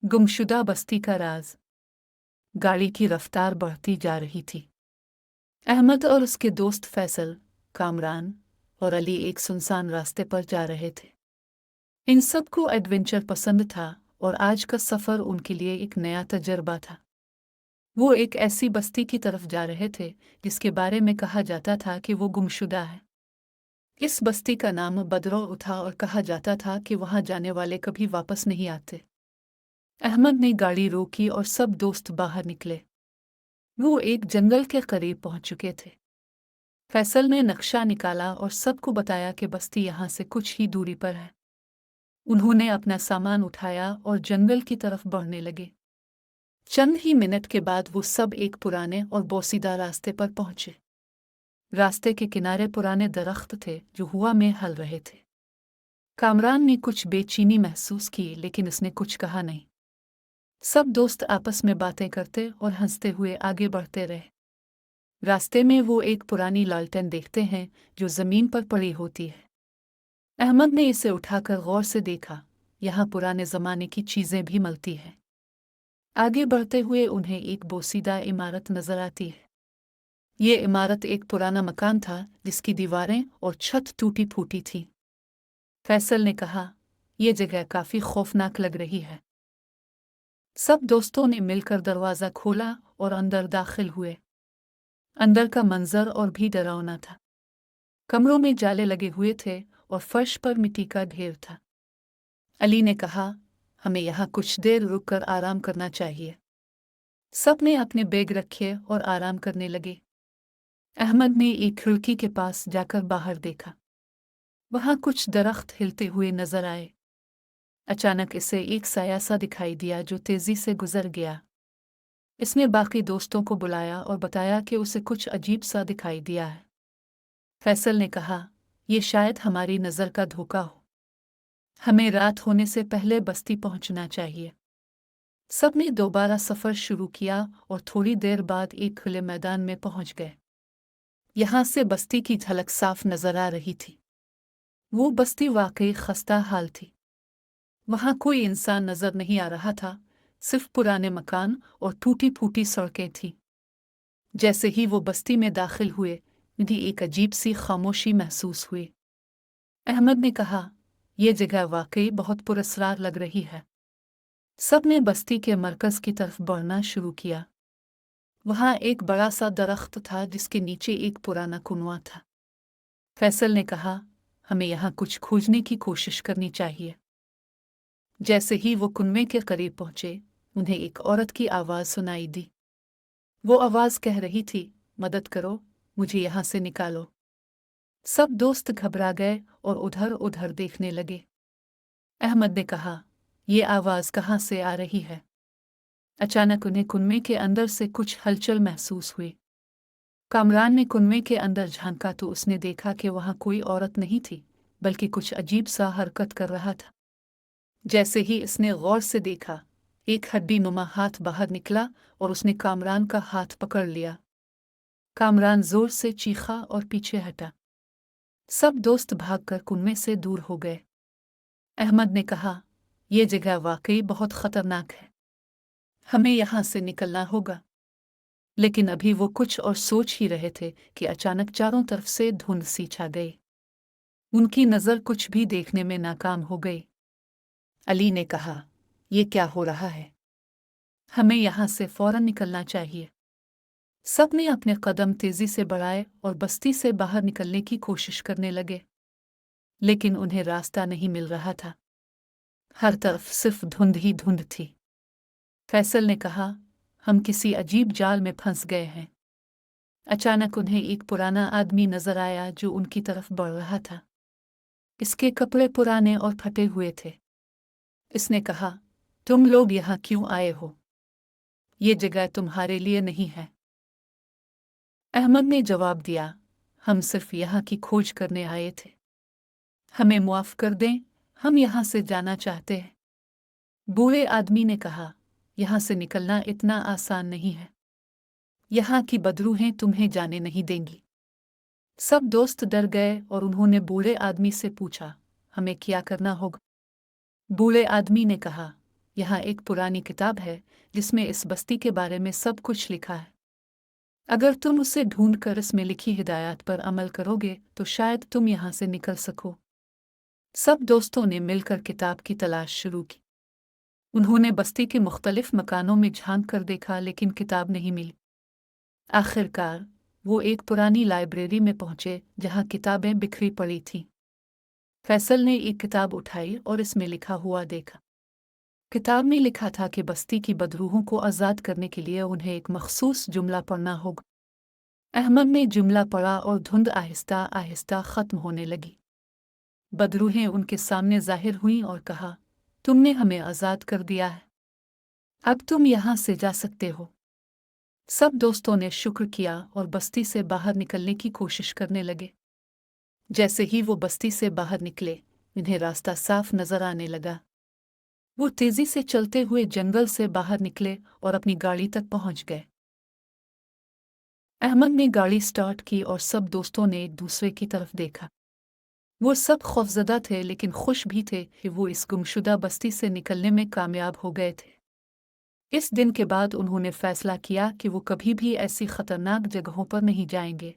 गुमशुदा बस्ती का राज। गाड़ी की रफ्तार बढ़ती जा रही थी। अहमद और उसके दोस्त फैसल, कामरान और अली एक सुनसान रास्ते पर जा रहे थे। इन सबको एडवेंचर पसंद था और आज का सफ़र उनके लिए एक नया तजर्बा था। वो एक ऐसी बस्ती की तरफ जा रहे थे जिसके बारे में कहा जाता था कि वो गुमशुदा है। इस बस्ती का नाम बदरौ था और कहा जाता था कि वहां जाने वाले कभी वापस नहीं आते। अहमद ने गाड़ी रोकी और सब दोस्त बाहर निकले। वो एक जंगल के करीब पहुंच चुके थे। फैसल ने नक्शा निकाला और सबको बताया कि बस्ती यहाँ से कुछ ही दूरी पर है। उन्होंने अपना सामान उठाया और जंगल की तरफ बढ़ने लगे। चंद ही मिनट के बाद वो सब एक पुराने और बोसीदा रास्ते पर पहुंचे। रास्ते के किनारे पुराने दरख्त थे जो हवा में हल रहे थे। कामरान ने कुछ बेचैनी महसूस की, लेकिन उसने कुछ कहा नहीं। सब दोस्त आपस में बातें करते और हंसते हुए आगे बढ़ते रहे। रास्ते में वो एक पुरानी लालटेन देखते हैं जो जमीन पर पड़ी होती है। अहमद ने इसे उठाकर गौर से देखा। यहाँ पुराने जमाने की चीजें भी मिलती हैं। आगे बढ़ते हुए उन्हें एक बोसीदा इमारत नजर आती है। ये इमारत एक पुराना मकान था जिसकी दीवारें और छत टूटी फूटी थी। फैसल ने कहा, यह जगह काफी खौफनाक लग रही है। सब दोस्तों ने मिलकर दरवाजा खोला और अंदर दाखिल हुए। अंदर का मंजर और भी डरावना था। कमरों में जाले लगे हुए थे और फर्श पर मिट्टी का ढेर था। अली ने कहा, हमें यहाँ कुछ देर रुककर आराम करना चाहिए। सब ने अपने बैग रखे और आराम करने लगे। अहमद ने एक खिड़की के पास जाकर बाहर देखा। वहां कुछ दरख्त हिलते हुए नजर आए। अचानक इसे एक साया सा दिखाई दिया जो तेजी से गुजर गया। इसने बाकी दोस्तों को बुलाया और बताया कि उसे कुछ अजीब सा दिखाई दिया है। फैसल ने कहा, यह शायद हमारी नज़र का धोखा हो। हमें रात होने से पहले बस्ती पहुंचना चाहिए। सब ने दोबारा सफ़र शुरू किया और थोड़ी देर बाद एक खुले मैदान में पहुंच गए। यहाँ से बस्ती की झलक साफ नजर आ रही थी। वो बस्ती वाकई खस्ता हाल थी। वहां कोई इंसान नजर नहीं आ रहा था, सिर्फ पुराने मकान और टूटी फूटी सड़कें थीं। जैसे ही वो बस्ती में दाखिल हुए, उन्हें एक अजीब सी खामोशी महसूस हुई। अहमद ने कहा, यह जगह वाकई बहुत पुरस्कार लग रही है। सब ने बस्ती के मरकज की तरफ बढ़ना शुरू किया। वहां एक बड़ा सा दरख्त था जिसके नीचे एक पुराना कुआं था। फैसल ने कहा, हमें यहाँ कुछ खोजने की कोशिश करनी चाहिए। जैसे ही वो कुएं के करीब पहुंचे, उन्हें एक औरत की आवाज़ सुनाई दी। वो आवाज़ कह रही थी, मदद करो, मुझे यहाँ से निकालो। सब दोस्त घबरा गए और उधर उधर देखने लगे। अहमद ने कहा, ये आवाज़ कहाँ से आ रही है? अचानक उन्हें कुएं के अंदर से कुछ हलचल महसूस हुई। कामरान ने कुएं के अंदर झांका तो उसने देखा कि वहां कोई औरत नहीं थी, बल्कि कुछ अजीब सा हरकत कर रहा था। जैसे ही इसने गौर से देखा, एक हड्डी नुमा हाथ बाहर निकला और उसने कामरान का हाथ पकड़ लिया। कामरान जोर से चीखा और पीछे हटा। सब दोस्त भागकर कुएं से दूर हो गए। अहमद ने कहा, यह जगह वाकई बहुत खतरनाक है। हमें यहाँ से निकलना होगा। लेकिन अभी वो कुछ और सोच ही रहे थे कि अचानक चारों तरफ से धुंध सी छा गई। उनकी नज़र कुछ भी देखने में नाकाम हो गई। अली ने कहा, यह क्या हो रहा है? हमें यहाँ से फौरन निकलना चाहिए। सब ने अपने कदम तेजी से बढ़ाए और बस्ती से बाहर निकलने की कोशिश करने लगे। लेकिन उन्हें रास्ता नहीं मिल रहा था। हर तरफ सिर्फ धुंध ही धुंध थी। फैसल ने कहा, हम किसी अजीब जाल में फंस गए हैं। अचानक उन्हें एक पुराना आदमी नजर आया जो उनकी तरफ बढ़ रहा था। इसके कपड़े पुराने और फटे हुए थे। इसने कहा, तुम लोग यहाँ क्यों आए हो? ये जगह तुम्हारे लिए नहीं है। अहमद ने जवाब दिया, हम सिर्फ यहाँ की खोज करने आए थे। हमें मुआफ कर दें, हम यहाँ से जाना चाहते हैं। बूढ़े आदमी ने कहा, यहाँ से निकलना इतना आसान नहीं है। यहाँ की बदरूहें तुम्हें जाने नहीं देंगी। सब दोस्त डर गए और उन्होंने बूढ़े आदमी से पूछा, हमें क्या करना होगा? बूढ़े आदमी ने कहा, यहाँ एक पुरानी किताब है जिसमें इस बस्ती के बारे में सब कुछ लिखा है। अगर तुम उसे ढूंढ कर इसमें लिखी हिदायत पर अमल करोगे तो शायद तुम यहाँ से निकल सको। सब दोस्तों ने मिलकर किताब की तलाश शुरू की। उन्होंने बस्ती के मुख्तलिफ मकानों में झांक कर देखा, लेकिन किताब नहीं मिली। आखिरकार वो एक पुरानी लाइब्रेरी में पहुंचे जहां किताबें बिखरी पड़ी थीं। फैसल ने एक किताब उठाई और इसमें लिखा हुआ देखा। किताब में लिखा था कि बस्ती की बदरूहों को आज़ाद करने के लिए उन्हें एक मखसूस जुमला पढ़ना होगा। अहमद ने जुमला पढ़ा और धुंध आहिस्ता आहिस्ता ख़त्म होने लगी। बदरूहें उनके सामने जाहिर हुईं और कहा, तुमने हमें आज़ाद कर दिया है, अब तुम यहाँ से जा सकते हो। सब दोस्तों ने शुक्र किया और बस्ती से बाहर निकलने की कोशिश करने लगे। जैसे ही वो बस्ती से बाहर निकले, इन्हें रास्ता साफ नजर आने लगा। वो तेजी से चलते हुए जंगल से बाहर निकले और अपनी गाड़ी तक पहुंच गए। अहमद ने गाड़ी स्टार्ट की और सब दोस्तों ने एक दूसरे की तरफ देखा। वो सब खौफजदा थे लेकिन खुश भी थे कि वो इस गुमशुदा बस्ती से निकलने में कामयाब हो गए थे। इस दिन के बाद उन्होंने फैसला किया कि वो कभी भी ऐसी खतरनाक जगहों पर नहीं जाएंगे।